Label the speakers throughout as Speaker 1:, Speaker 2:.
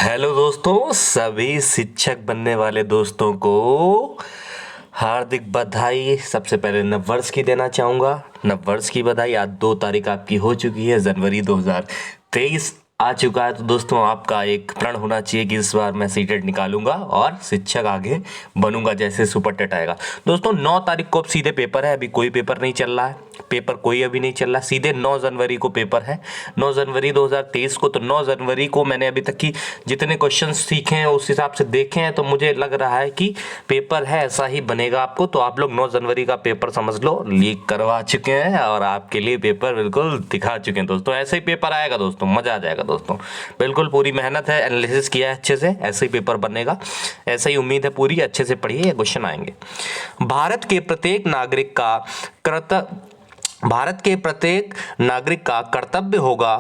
Speaker 1: Hello दोस्तों, सभी शिक्षक बनने वाले दोस्तों को हार्दिक बधाई। सबसे पहले नववर्ष की देना चाहूँगा। नववर्ष की बधाई। आज 2 तारीख आपकी हो चुकी है, जनवरी 2023 आ चुका है। तो दोस्तों, आपका एक प्रण होना चाहिए कि इस बार मैं सीटेट निकालूंगा और शिक्षक आगे बनूंगा जैसे सुपर टेट आएगा। दोस्तों, 9 तारीख को अब सीधे पेपर है। अभी कोई पेपर नहीं चल रहा है, पेपर कोई अभी नहीं चल रहा। सीधे 9 जनवरी को पेपर है, 9 जनवरी 2023 को। तो 9 जनवरी को मैंने अभी तक की जितने क्वेश्चन सीखे हैं उस हिसाब से देखे हैं, तो मुझे लग रहा है कि पेपर है ऐसा ही बनेगा आपको। तो आप लोग 9 जनवरी का पेपर समझ लो लीक करवा चुके हैं और आपके लिए पेपर बिल्कुल दिखा चुके हैं। दोस्तों, ऐसे ही पेपर आएगा दोस्तों, मजा आ जाएगा दोस्तों। बिल्कुल पूरी मेहनत है, एनालिसिस किया है अच्छे से, ऐसे ही पेपर बनेगा। ऐसा ही उम्मीद है पूरी। अच्छे से पढ़िए, ये क्वेश्चन आएंगे। भारत के प्रत्येक नागरिक का कर्तव्य होगा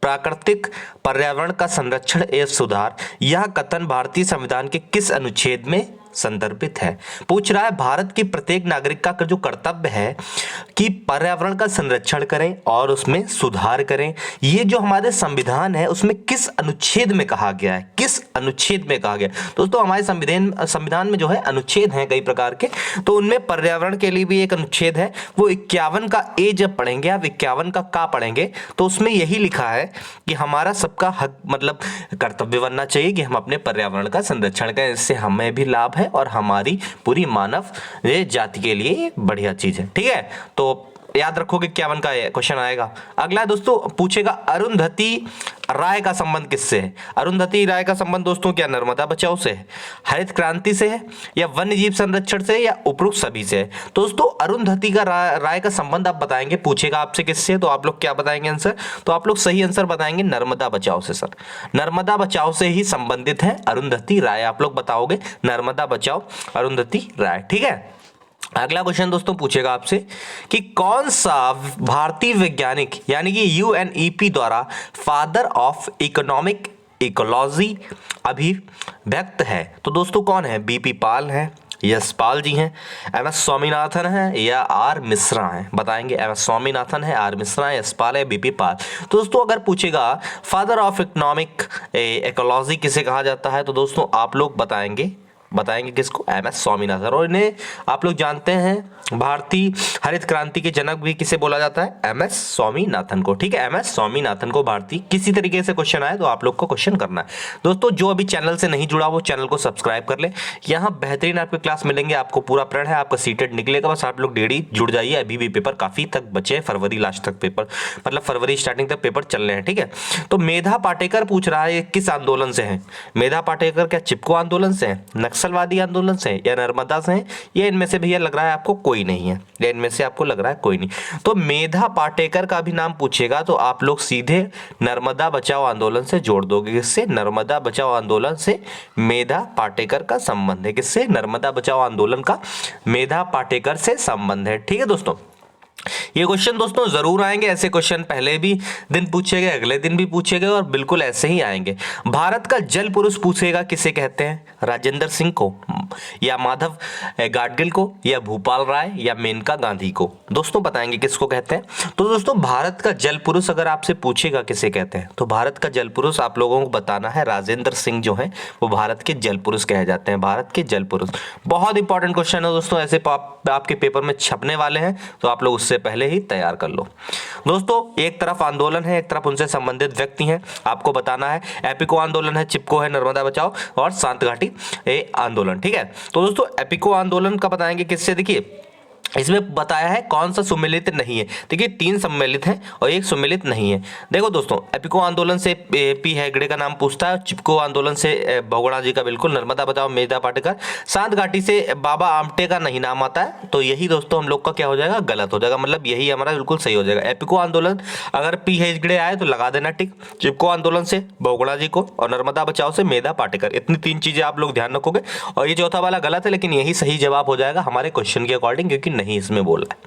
Speaker 1: प्राकृतिक पर्यावरण का संरक्षण एवं सुधार। यह कथन भारतीय संविधान के किस अनुच्छेद में संदर्भित है? पूछ रहा है भारत के प्रत्येक नागरिक का जो कर्तव्य है कि पर्यावरण का संरक्षण करें और उसमें सुधार करें। ये जो हमारे संविधान है उसमें किस अनुच्छेद में कहा गया है? किस अनुच्छेद में कहा गया? दोस्तों, हमारे संविधान में जो है अनुच्छेद हैं कई प्रकार के, तो उनमें पर्यावरण के लिए भी एक अनुच्छेद है। वो 51 का ए जब पढ़ेंगे आप, 51 का पढ़ेंगे तो उसमें यही लिखा है कि हमारा सबका हक मतलब कर्तव्य बनना चाहिए कि हम अपने पर्यावरण का संरक्षण करें। इससे हमें भी लाभ है और हमारी पूरी मानव जाति के लिए बढ़िया चीज है। ठीक है, तो याद रखोगे 51 का क्वेश्चन आएगा। अगला दोस्तों पूछेगा, अरुंधति राय का संबंध किससे है? अरुंधति राय का संबंध दोस्तों क्या नर्मदा बचाओ से है, हरित क्रांति से है, या वन्य जीव संरक्षण से, या उपरोक्त सभी से है? दोस्तों, अरुंधति का राय का संबंध आप बताएंगे, पूछेगा आपसे किससे, तो आप लोग क्या बताएंगे आंसर? तो आप लोग सही आंसर बताएंगे नर्मदा बचाओ से। सर, नर्मदा बचाओ से ही संबंधित है अरुंधति राय। आप लोग बताओगे नर्मदा बचाओ अरुंधति राय। ठीक है। अगला क्वेश्चन दोस्तों पूछेगा आपसे कि कौन सा भारतीय वैज्ञानिक यानी कि यूएनईपी द्वारा फादर ऑफ इकोनॉमिक इकोलॉजी अभिव्यक्त है? तो दोस्तों कौन है? बीपी पाल है, यशपाल जी हैं, एम एस स्वामीनाथन है, या आर मिश्रा हैं? बताएंगे। एम एस स्वामीनाथन है, आर मिश्रा है, यशपाल है, बीपी पाल। तो दोस्तों अगर पूछेगा फादर ऑफ इकोनॉमिक इकोलॉजी किसे कहा जाता है, तो दोस्तों आप लोग बताएंगे किसको? M S Swaminathan. और इन्हें आप लोग जानते हैं भारतीय हरित क्रांति के जनक भी किसे बोला जाता है? एम एस स्वामीनाथन को। ठीक है, एम एस स्वामीनाथन को भारतीय। किसी तरीके से क्वेश्चन आए तो आप लोग को क्वेश्चन करना है। दोस्तों, जो अभी चैनल से नहीं जुड़ा वो चैनल को सब्सक्राइब कर ले। यहाँ बेहतरीन आपके क्लास मिलेंगे, आपको पूरा प्रण है, आपका सीटेट निकलेगा। बस आप लोग डेली जुड़ जाइए। अभी भी पेपर काफी तक बचे, फरवरी लास्ट तक पेपर, मतलब फरवरी स्टार्टिंग तक पेपर चल रहे हैं। ठीक है, तो मेधा पाटेकर पूछ रहा है किस आंदोलन से है? मेधा पाटेकर क्या चिपको आंदोलन से है, नक्सलवादी आंदोलन से, या नर्मदा से है, या इनमें से भैया लग रहा है आपको कोई नहीं है, या इनमें से आपको लग रहा है कोई नहीं? तो मेधा पाटेकर का भी नाम पूछेगा तो आप लोग सीधे नर्मदा बचाओ आंदोलन से जोड़ दोगे। किससे? नर्मदा बचाओ आंदोलन से मेधा पाटेकर का संबंध है। किससे? नर्मदा बचाओ आंदोलन का मेधा पाटेकर से संबंध है। ठीक है दोस्तों, ये क्वेश्चन दोस्तों जरूर आएंगे। ऐसे क्वेश्चन पहले भी दिन पूछे गए, अगले दिन भी पूछे गए और बिल्कुल ऐसे ही आएंगे। भारत का जल पुरुष पूछेगा किसे कहते हैं? राजेंद्र सिंह को, या माधव गाडगिल को, या भूपाल राय, या मेनका गांधी को? दोस्तों बताएंगे किसको कहते हैं। तो दोस्तों भारत का जल पुरुष अगर आपसे पूछेगा किसे कहते हैं, तो भारत का जल पुरुष आप लोगों को बताना है राजेंद्र सिंह जो है वो भारत के जल पुरुष कहे जाते हैं। भारत के जल पुरुष बहुत इंपॉर्टेंट क्वेश्चन है दोस्तों, ऐसे आपके पेपर में छपने वाले हैं, तो आप लोग उससे पहले ही तैयार कर लो। दोस्तों एक तरफ आंदोलन है, एक तरफ उनसे संबंधित व्यक्ति हैं, आपको बताना है। एपिको आंदोलन है, चिपको है, नर्मदा बचाओ, और शांत घाटी आंदोलन। ठीक है, तो दोस्तों एपिको आंदोलन का बताएंगे किससे? देखिए इसमें बताया है कौन सा सम्मिलित नहीं है। देखिए 3 सम्मिलित हैं और 1 सम्मिलित नहीं है। देखो दोस्तों, एपिको आंदोलन से पी हेगड़े का नाम पूछता है, चिपको आंदोलन से बहुगुणा जी का बिल्कुल, नर्मदा बचाओ मेधा पाटेकर, शांत घाटी से बाबा आमटे का नहीं नाम आता है, तो यही दोस्तों हम लोग का क्या हो जाएगा? गलत हो जाएगा, मतलब यही हमारा बिल्कुल सही हो जाएगा। एपिको आंदोलन अगर पी हेगड़े आए तो लगा देना टिक, चिपको आंदोलन से बहुगुणा जी को, और नर्मदा बचाओ से मेधा पाटेकर। इतनी 3 चीजें आप लोग ध्यान रखोगे। और ये चौथा वाला गलत है, लेकिन यही सही जवाब हो जाएगा हमारे क्वेश्चन के अकॉर्डिंग, क्योंकि नहीं इसमें बोला है।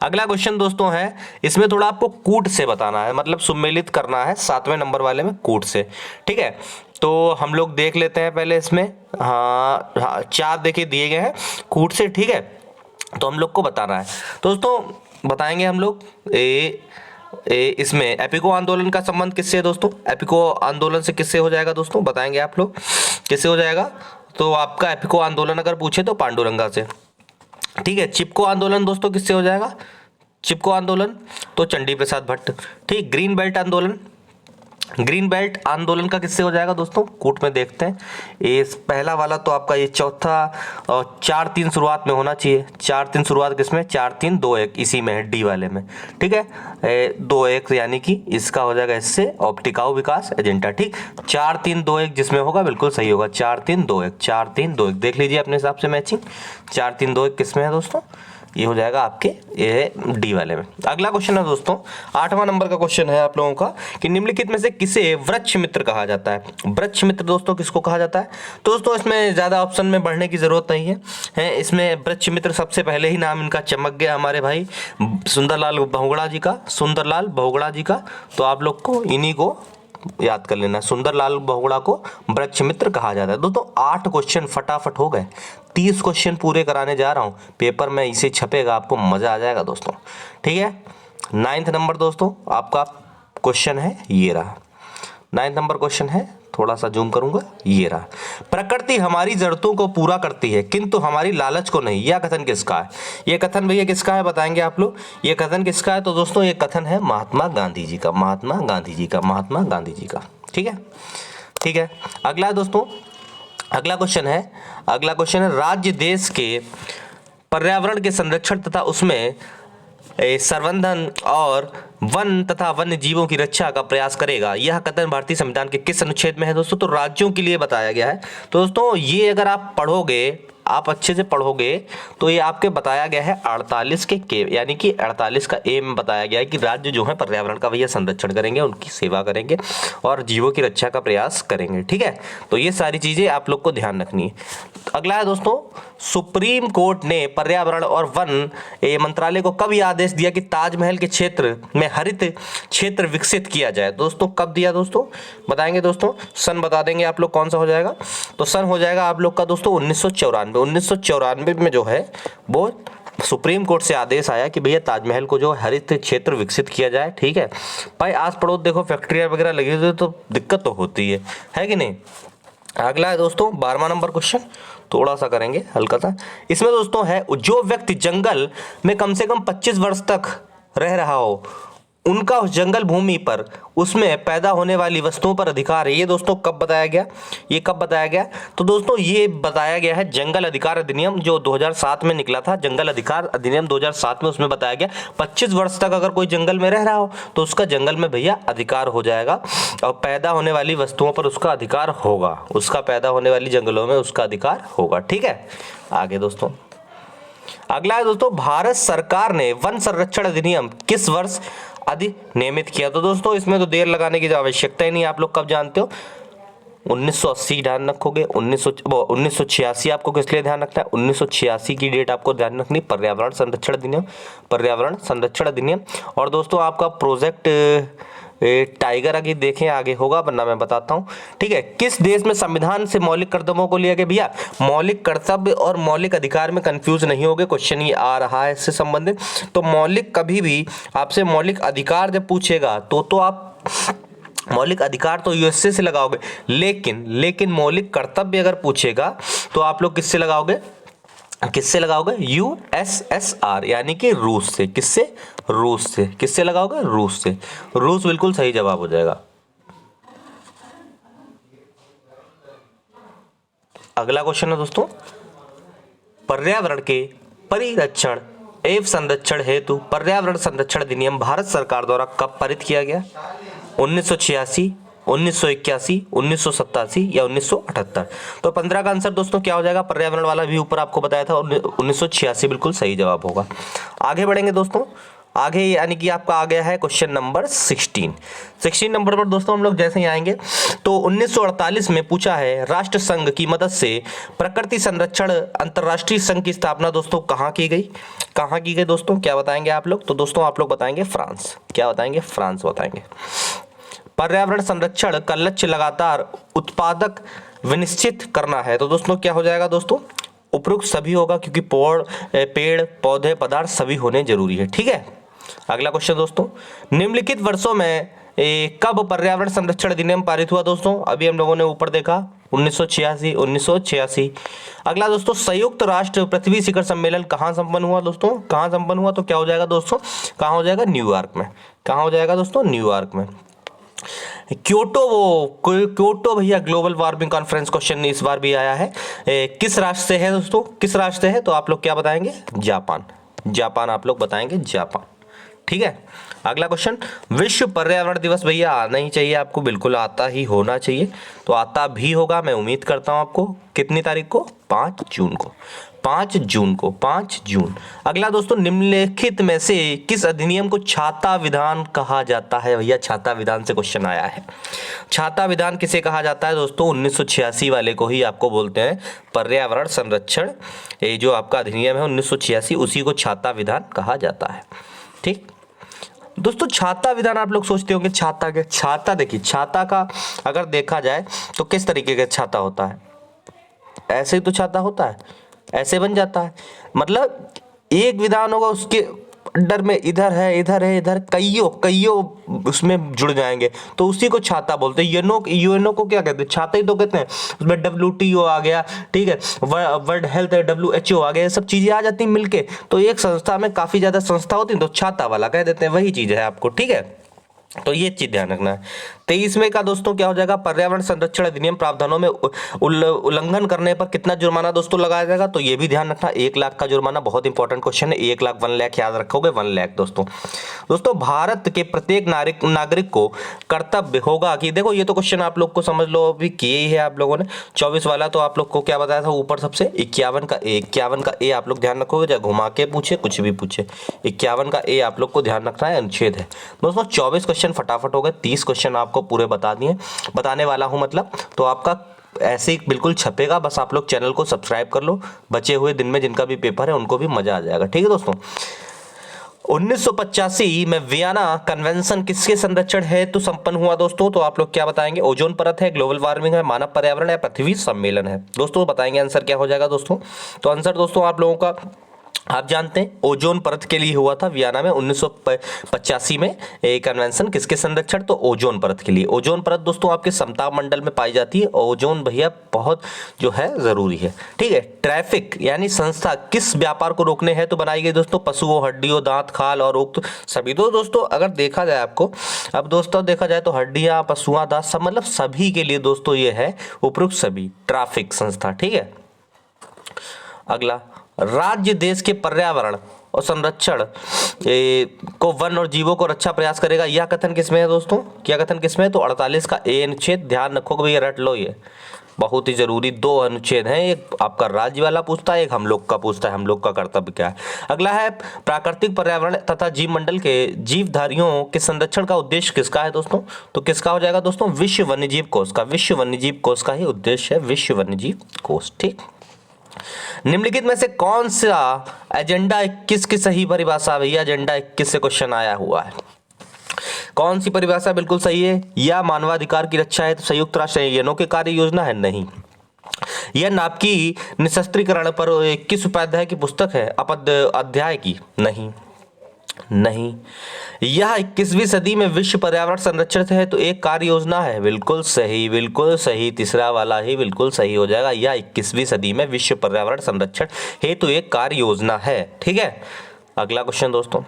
Speaker 1: अगला क्वेश्चन दोस्तों है, इसमें थोड़ा आपको कूट से बताना है, मतलब सम्मिलित करना है 7वें नंबर वाले में कूट से। ठीक है, तो हम लोग देख लेते हैं पहले इसमें। हाँ 4 देखिए दिए गए हैं कूट से। ठीक है, तो हम लोग को बताना है दोस्तों, बताएंगे हम लोग इसमें एपिको आंदोलन का संबंध किससे है दोस्तों? एपिको आंदोलन से किससे हो जाएगा दोस्तों? बताएंगे आप लोग किससे हो जाएगा? तो आपका एपिको आंदोलन अगर पूछे तो पांडुरंगा से। ठीक है। चिपको आंदोलन दोस्तों किससे हो जाएगा? चिपको आंदोलन तो चंडी प्रसाद भट्ट। ठीक। ग्रीन बेल्ट आंदोलन, ग्रीन बेल्ट आंदोलन का किससे हो जाएगा दोस्तों? कूट में देखते हैं। ये पहला वाला तो आपका ये चौथा, और 4-3 शुरुआत में होना चाहिए। 4-3 शुरुआत किसमें? 4-3-2-1 इसी में है, डी वाले में। ठीक है। 2-1 यानी कि इसका हो जाएगा इससे और टिकाऊ विकास एजेंडा। ठीक। 4-3-2-1 जिसमें होगा बिल्कुल सही होगा। 4-3-2-1, 4-3-2-1 देख लीजिए अपने हिसाब से मैचिंग। 4-3-2-1 किसमें है दोस्तों? ये हो जाएगा आपके ये डी वाले में। अगला क्वेश्चन है दोस्तों, 8वां नंबर का क्वेश्चन है आप लोगों का कि निम्नलिखित में से किसे वृक्ष मित्र कहा जाता है? वृक्ष मित्र दोस्तों किसको कहा जाता है? तो दोस्तों इसमें ज्यादा ऑप्शन में बढ़ने की जरूरत नहीं है, इसमें वृक्ष मित्र सबसे पहले ही नाम इनका चमक गया हमारे भाई सुंदरलाल बहुगुणा जी का, सुंदरलाल बहुगुणा जी का। तो आप लोग को इन्हीं को याद कर लेना, सुंदरलाल बहुगुणा को वृक्ष मित्र कहा जाता है। दोस्तों 8 क्वेश्चन फटाफट हो गए, 30 क्वेश्चन पूरे कराने जा रहा हूं, पेपर में इसे छपेगा, आपको मजा आ जाएगा दोस्तों। ठीक है। 9th नंबर दोस्तों आपका क्वेश्चन है, ये रहा 9th नंबर क्वेश्चन है, थोड़ा सा जूम करूंगा, ये रहा। प्रकृति हमारी जरूरतों को पूरा करती है किंतु हमारी लालच को नहीं। यह कथन किसका है? यह कथन भैया किसका है बताएंगे आप लोग? ये कथन किसका है? तो दोस्तों ये कथन है महात्मा गांधी जी का, महात्मा गांधी जी का, महात्मा गांधी जी का। ठीक है। ठीक है। अगला दोस्तों, अगला क्वेश्चन है राज्य देश के पर्यावरण के संरक्षण तथा उसमें संवर्धन और वन तथा वन्य जीवों की रक्षा का प्रयास करेगा। यह कथन भारतीय संविधान के किस अनुच्छेद में है दोस्तों? तो राज्यों के लिए बताया गया है। तो दोस्तों ये अगर आप पढ़ोगे, आप अच्छे से पढ़ोगे तो ये आपके बताया गया है 48 के यानी कि 48 का ए में बताया गया है कि राज्य जो है पर्यावरण का भैया संरक्षण करेंगे, उनकी सेवा करेंगे और जीवों की रक्षा का प्रयास करेंगे। ठीक है। तो ये सारी चीजें आप लोग को ध्यान रखनी है। अगला है दोस्तों, सुप्रीम कोर्ट ने पर्यावरण और वन मंत्रालय को कब यह आदेश दिया कि ताजमहल के क्षेत्र में हरित क्षेत्र विकसित किया जाए? दोस्तों कब दिया दोस्तों? बताएंगे दोस्तों, सन बता देंगे आप लोग कौन सा हो जाएगा? तो सन हो जाएगा आप लोग का दोस्तों 1994 में जो है वो सुप्रीम कोर्ट से आदेश आया कि भैया ताजमहल को जो हरित क्षेत्र विकसित किया जाए। ठीक है भाई, आस पड़ोस देखो फैक्ट्रियां वगैरह लगी हुई तो दिक्कत तो होती है कि नहीं। अगला है दोस्तों 12वां नंबर क्वेश्चन, थोड़ा सा करेंगे हल्का सा। इसमें दोस्तों है जो व्यक्ति जंगल में कम से कम 25 वर्ष तक रह रहा हो उनका उस जंगल भूमि पर उसमें पैदा होने वाली वस्तुओं पर अधिकार है। ये दोस्तों कब बताया गया? ये कब बताया गया? तो दोस्तों ये बताया गया है जंगल अधिकार अधिनियम जो 2007 में निकला था। जंगल अधिकार अधिनियम 2007 में उसमें बताया गया 25 वर्ष तक अगर कोई जंगल में रह रहा हो तो उसका जंगल में भैया अधिकार हो जाएगा और पैदा होने वाली वस्तुओं पर उसका अधिकार होगा, उसका पैदा होने वाली जंगलों में उसका अधिकार होगा। ठीक है। आगे दोस्तों अगला है दोस्तों, भारत सरकार ने वन संरक्षण अधिनियम किस वर्ष अधिनियमित किया? तो दोस्तों इसमें तो देर लगाने की आवश्यकता ही नहीं, आप लोग कब जानते हो। 1980 ध्यान रखोगे, 1986 आपको किस लिए ध्यान रखना है? 1986 की डेट आपको ध्यान रखनी, पर्यावरण संरक्षण अधिनियम, पर्यावरण संरक्षण अधिनियम। और दोस्तों आपका प्रोजेक्ट टाइगर आगे देखें, आगे होगा वरना मैं बताता हूं। ठीक है। किस देश में संविधान से मौलिक कर्तव्यों को लिया गया? भैया मौलिक कर्तव्य और मौलिक अधिकार में कंफ्यूज नहीं होगे, क्वेश्चन ये आ रहा है इससे संबंधित। तो मौलिक कभी भी आपसे मौलिक अधिकार जब पूछेगा तो आप मौलिक अधिकार तो यूएसए से लगाओगे, लेकिन मौलिक कर्तव्य अगर पूछेगा तो आप लोग किससे लगाओगे? किससे लगाओगे? यूएसएसआर यानी कि रूस से। किससे? रूस से। किससे लगाओगे? रूस से। रूस बिल्कुल सही जवाब हो जाएगा। अगला क्वेश्चन है दोस्तों, पर्यावरण के परिरक्षण एवं संरक्षण हेतु पर्यावरण संरक्षण अधिनियम भारत सरकार द्वारा कब पारित किया गया? 1986, 1981, 1987 या 1978? तो 15 का आंसर दोस्तों क्या हो जाएगा? पर्यावरण वाला भी ऊपर आपको बताया था 1986 बिल्कुल सही जवाब होगा। आगे बढ़ेंगे दोस्तों, आगे यानी कि आपका आ गया है क्वेश्चन नंबर 16 नंबर पर दोस्तों हम लोग जैसे ही आएंगे तो 1948 में पूछा है राष्ट्र संघ की मदद से प्रकृति संरक्षण अंतरराष्ट्रीय संघ की स्थापना दोस्तों कहाँ की गई? कहाँ की गई दोस्तों? क्या बताएंगे आप लोग? तो दोस्तों आप लोग बताएंगे फ्रांस। क्या बताएंगे? फ्रांस बताएंगे। पर्यावरण संरक्षण का लक्ष्य लगातार उत्पादक विनिश्चित करना है। तो दोस्तों क्या हो जाएगा दोस्तों? उपरोक्त सभी होगा क्योंकि पेड़ पौधे पदार्थ सभी होने जरूरी है। ठीक है। अगला क्वेश्चन दोस्तों, निम्नलिखित वर्षों में कब पर्यावरण संरक्षण अधिनियम पारित हुआ दोस्तों? अभी हम लोगों ने ऊपर देखा 1986। अगला दोस्तों, संयुक्त राष्ट्र पृथ्वी शिखर सम्मेलन कहाँ संपन्न हुआ दोस्तों? कहाँ संपन्न हुआ? तो क्या हो जाएगा दोस्तों? कहाँ हो जाएगा? न्यूयॉर्क में। कहाँ हो जाएगा दोस्तों? न्यूयॉर्क में। क्योटो भैया ग्लोबल वार्मिंग कॉन्फ्रेंस क्वेश्चन इस बार भी आया है। किस राष्ट्र से है दोस्तों? किस राष्ट्र से है? तो आप लोग क्या बताएंगे? जापान। जापान आप लोग बताएंगे, जापान। ठीक है। अगला क्वेश्चन, विश्व पर्यावरण दिवस भैया आना ही चाहिए आपको, बिल्कुल आता ही होना चाहिए, तो आता भी होगा, मैं उम्मीद करता हूं आपको। कितनी तारीख को? 5 जून को। 5 जून को, 5 जून। अगला दोस्तों, निम्नलिखित में से किस अधिनियम को छाता विधान कहा जाता है? भैया छाता विधान से क्वेश्चन आया है। छाता विधान किसे कहा जाता है दोस्तों? 1986 वाले को ही आपको बोलते हैं पर्यावरण संरक्षण। ये जो आपका अधिनियम है 1986, उसी को छाता विधान कहा जाता है। ठीक दोस्तों, छाता विधान आप लोग सोचते होंगे छाता देखिए, छाता का अगर देखा जाए तो किस तरीके का छाता होता है? ऐसे ही तो छाता होता है, ऐसे बन जाता है। मतलब एक विधान होगा, उसके अंडर में इधर है, इधर कईयों उसमें जुड़ जाएंगे, तो उसी को छाता बोलते हैं। यूएनओ को क्या कहते हैं? छाता ही तो कहते हैं। उसमें WTO आ गया, ठीक है, वर्ल्ड हेल्थ WHO आ गया, ये सब चीजें आ जाती हैं मिलके, तो एक संस्था में काफी ज्यादा संस्था होती है, तो छाता वाला कह देते हैं, वही चीज है आपको। ठीक है, तो ये चीज ध्यान रखना है। 23वें का दोस्तों क्या हो जाएगा? पर्यावरण संरक्षण अधिनियम प्रावधानों में उल्लंघन करने पर कितना जुर्माना दोस्तों लगाया जाएगा? तो ये भी ध्यान रखना, 1 लाख का जुर्माना। बहुत इंपॉर्टेंट क्वेश्चन है, 1 लाख 1 लाख याद रखोगे, 1 लाख दोस्तों भारत के प्रत्येक नागरिक को कर्तव्य होगा कि, देखो ये तो क्वेश्चन आप लोग को समझ लो अभी किए ही है आप लोगों ने। 24 वाला तो आप लोग को क्या बताया था ऊपर सबसे? 51 का ए आप लोग ध्यान रखोगे, चाहे घुमा के पूछे कुछ भी पूछे, 51 का ए आप लोग को ध्यान रखना है, अनुच्छेद है दोस्तों। 24 क्वेश्चन फटाफट हो गए, 30 क्वेश्चन आपको पूरे बता दिए, बताने वाला हूं मतलब, तो आपका ऐसे ही बिल्कुल छपेगा। बस आप लोग चैनल को सब्सक्राइब कर लो, बचे हुए दिन में जिनका भी पेपर है उनको भी मजा आ जाएगा। ठीक है दोस्तों, 1985 में वियना कन्वेंशन किसके संरक्षण हेतु संपन्न हुआ दोस्तों? तो आप लोग क्या बताएंगे? ओजोन परत है, ग्लोबल वार्मिंग है, मानव पर्यावरण है, पृथ्वी सम्मेलन है दोस्तों। बताएंगे आंसर क्या हो जाएगा दोस्तों? तो आंसर दोस्तों आप लोगों का, आप जानते हैं ओजोन परत के लिए हुआ था वियना में 1985 में एक कन्वेंशन, किसके संरक्षण? तो ओजोन परत के लिए। ओजोन परत दोस्तों आपके समताप मंडल में पाई जाती है। ओजोन भैया बहुत जो है जरूरी है। ठीक है, ट्रैफिक यानी संस्था किस व्यापार को रोकने हैं तो बनाई गई दोस्तों? पशुओं, हड्डियों, दांत, खाल और उक्त सभी। तो दोस्तों अगर देखा जाए आपको, अब दोस्तों देखा जाए तो हड्डियां, पशुआं, दांत सब, मतलब सभी के लिए दोस्तों ये है उपयुक्त सभी ट्रैफिक संस्था। ठीक है, अगला, राज्य देश के पर्यावरण और संरक्षण को वन और जीवों को रक्षा प्रयास करेगा, यह कथन किसमें है दोस्तों? क्या कथन किसमें है? तो 48 का ए अनुच्छेद। ध्यान रखोगे भैया, रट लो, ये बहुत ही जरूरी 2 अनुच्छेद हैं, एक आपका राज्य वाला पूछता है, एक हम लोग का पूछता है, हम लोग का कर्तव्य क्या है। अगला है, प्राकृतिक पर्यावरण तथा जीव मंडल के जीवधारियों के संरक्षण का उद्देश्य किसका है दोस्तों? तो किसका हो जाएगा दोस्तों? विश्व वन्यजीव कोष का। विश्व वन्यजीव कोष का ही उद्देश्य है विश्व वन्यजीव कोष। ठीक, निम्नलिखित में से कौन सा एजेंडा 21 की सही परिभाषा? भैया एजेंडा 21 से क्वेश्चन आया हुआ है, कौन सी परिभाषा बिल्कुल सही है? या मानवाधिकार की रक्षा है तो संयुक्त राष्ट्र यूएनओ की कार्य योजना है? नहीं। यह नाभिकीय निशस्त्रीकरण पर 21 उपाध्याय की पुस्तक है अध्याय की? नहीं। यह 21वीं सदी में विश्व पर्यावरण संरक्षण से है तो एक कार्य योजना है? बिल्कुल सही, तीसरा वाला ही बिल्कुल सही हो जाएगा। यह 21वीं सदी में विश्व पर्यावरण संरक्षण हेतु एक कार्य योजना है। ठीक है, अगला क्वेश्चन दोस्तों,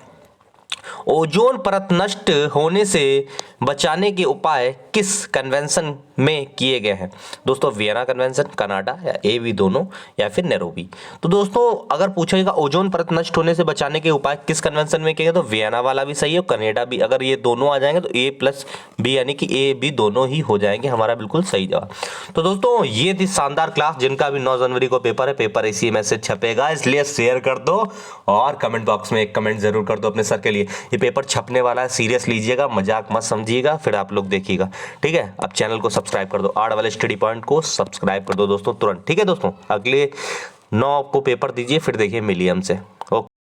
Speaker 1: ओजोन परत नष्ट होने से बचाने के उपाय किस कन्वेंशन में किए गए हैं दोस्तों? वियना कन्वेंशन, कनाडा, या ए बी दोनों, या फिर नैरोबी। तो दोस्तों अगर पूछेगा ओजोन परत नष्ट होने से बचाने के उपाय किस कन्वेंशन में किए गए, तो वियना वाला भी सही है, कनाडा भी। अगर ये दोनों आ जाएंगे तो A+B यानी कि ए बी दोनों ही हो जाएंगे हमारा बिल्कुल सही जवाब। तो दोस्तों ये थी शानदार क्लास, जिनका भी 9 जनवरी को पेपर है, पेपर इसी में से छपेगा, इसलिए शेयर कर दो और कमेंट बॉक्स में एक कमेंट जरूर कर दो अपने सर के लिए। ये पेपर छपने वाला है, सीरियस लीजिएगा, मजाक मत समझिएगा, फिर आप लोग देखिएगा। ठीक है, अब चैनल को सब्सक्राइब कर दो, आर्ट वाले स्टडी पॉइंट को सब्सक्राइब कर दो दोस्तों तुरंत। ठीक है दोस्तों, अगले 9 को पेपर दीजिए, फिर देखिए मिलिए हमसे। ओके।